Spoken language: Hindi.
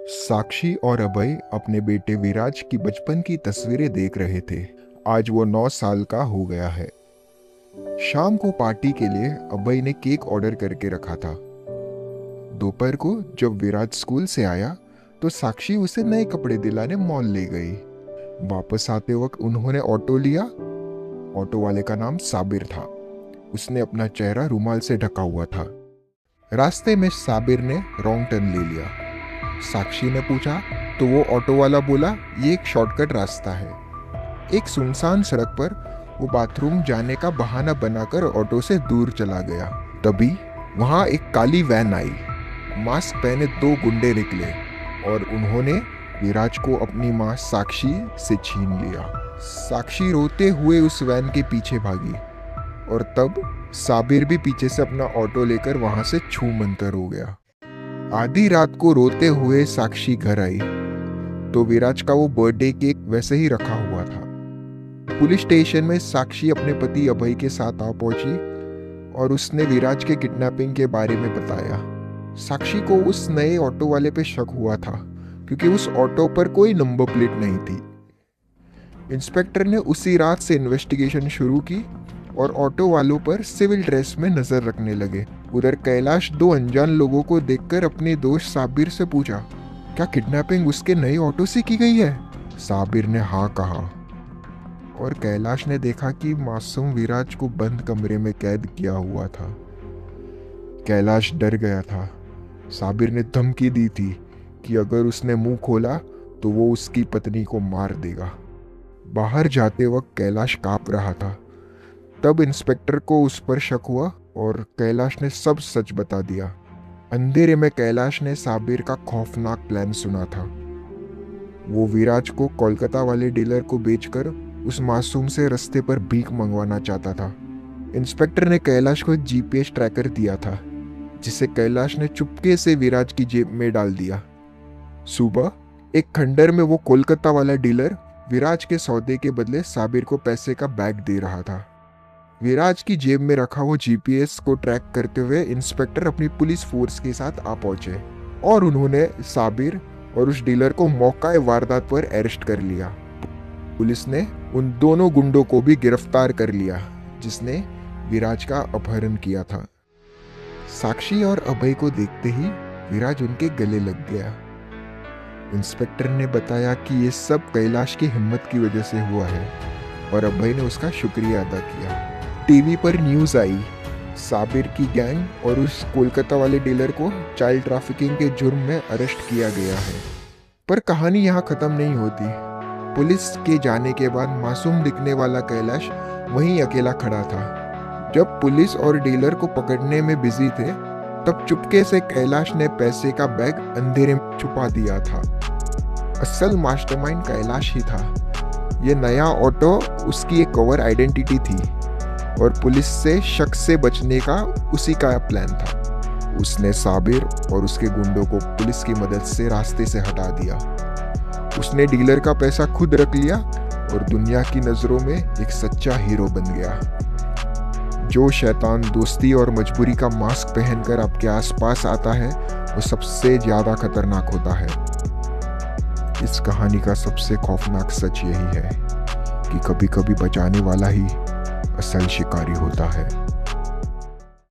साक्षी और अभय अपने बेटे विराज की बचपन की तस्वीरें देख रहे थे। आज वो 9 साल का हो गया है। शाम को पार्टी के लिए अभय ने केक ऑर्डर करके रखा था। दोपहर को जब विराज स्कूल से आया तो साक्षी उसे नए कपड़े दिलाने मॉल ले गई। वापस आते वक्त उन्होंने ऑटो लिया। ऑटो वाले का नाम साबिर था। उसने अपना चेहरा रुमाल से ढका हुआ था। रास्ते में साबिर ने रॉन्ग टर्न ले लिया। साक्षी ने पूछा तो वो ऑटो वाला बोला, ये एक शॉर्टकट रास्ता है। एक सुनसान सड़क पर वो बाथरूम जाने का बहाना बनाकर ऑटो से दूर चला गया। तभी वहां एक काली वैन आई। मास्क पहने 2 गुंडे निकले और उन्होंने विराज को अपनी मां साक्षी से छीन लिया। साक्षी रोते हुए उस वैन के पीछे भागी और तब साबिर भी पीछे से अपना ऑटो लेकर वहां से छू मंतर हो गया। आधी रात को रोते हुए साक्षी घर आई तो विराज का वो बर्थडे केक वैसे ही रखा हुआ था। पुलिस स्टेशन में साक्षी अपने पति अभय के साथ आ पहुंची और उसने विराज के किडनैपिंग के बारे में बताया। साक्षी को उस नए ऑटो वाले पे शक हुआ था क्योंकि उस ऑटो पर कोई नंबर प्लेट नहीं थी। इंस्पेक्टर ने उसी रात से इन्वेस्टिगेशन शुरू की और ऑटो वालों पर सिविल ड्रेस में नजर रखने लगे। उधर कैलाश 2 अनजान लोगों को देखकर अपने दोस्त साबिर से पूछा, क्या किडनैपिंग उसके नए ऑटो से की गई है? साबिर ने हाँ कहा और कैलाश ने देखा कि मासूम विराज को बंद कमरे में कैद किया हुआ था। कैलाश डर गया था। साबिर ने धमकी दी थी कि अगर उसने मुंह खोला तो वो उसकी पत्नी को मार देगा। बाहर जाते वक्त कैलाश कांप रहा था। तब इंस्पेक्टर को उस पर शक हुआ और कैलाश ने सब सच बता दिया। अंधेरे में कैलाश ने साबिर का खौफनाक प्लान सुना था। वो विराज को कोलकाता वाले डीलर को बेचकर उस मासूम से रास्ते पर भीख मंगवाना चाहता था। इंस्पेक्टर ने कैलाश को एक जीपीएस ट्रैकर दिया था जिसे कैलाश ने चुपके से विराज की जेब में डाल दिया। सुबह एक खंडर में वो कोलकाता वाला डीलर विराज के सौदे के बदले साबिर को पैसे का बैग दे रहा था। विराज की जेब में रखा वो जीपीएस को ट्रैक करते हुए इंस्पेक्टर अपनी पुलिस फोर्स के साथ आ पहुंचे और उन्होंने साबिर और उस डीलर को मौका वारदात पर अरेस्ट कर लिया। पुलिस ने उन दोनों गुंडों को भी गिरफ्तार कर लिया जिसने विराज का अपहरण किया था। साक्षी और अभय को देखते ही विराज उनके गले लग गया। इंस्पेक्टर ने बताया कि ये सब कैलाश की हिम्मत की वजह से हुआ है और अभय ने उसका शुक्रिया अदा किया। टीवी पर न्यूज़ आई, साबिर की गैंग और उस कोलकाता वाले डीलर को चाइल्ड ट्रैफिकिंग के जुर्म में अरेस्ट किया गया है। पर कहानी यहाँ खत्म नहीं होती। पुलिस के जाने के बाद मासूम दिखने वाला कैलाश वहीं अकेला खड़ा था। जब पुलिस और डीलर को पकड़ने में बिजी थे तब चुपके से कैलाश ने पैसे का बैग अंधेरे में छुपा दिया था। असल मास्टरमाइंड कैलाश ही था। ये नया ऑटो उसकी एक कवर आइडेंटिटी थी और पुलिस से शक से बचने का उसी का प्लान था। उसने साबिर और उसके गुंडों को पुलिस की मदद से रास्ते से हटा दिया। उसने डीलर का पैसा खुद रख लिया और दुनिया की नजरों में एक सच्चा हीरो बन गया। जो शैतान दोस्ती और मजबूरी का मास्क पहनकर आपके आसपास आता है वो सबसे ज्यादा खतरनाक होता है। इस कहानी का सबसे खौफनाक सच यही है कि कभी कभी बचाने वाला ही असल शिकारी होता है।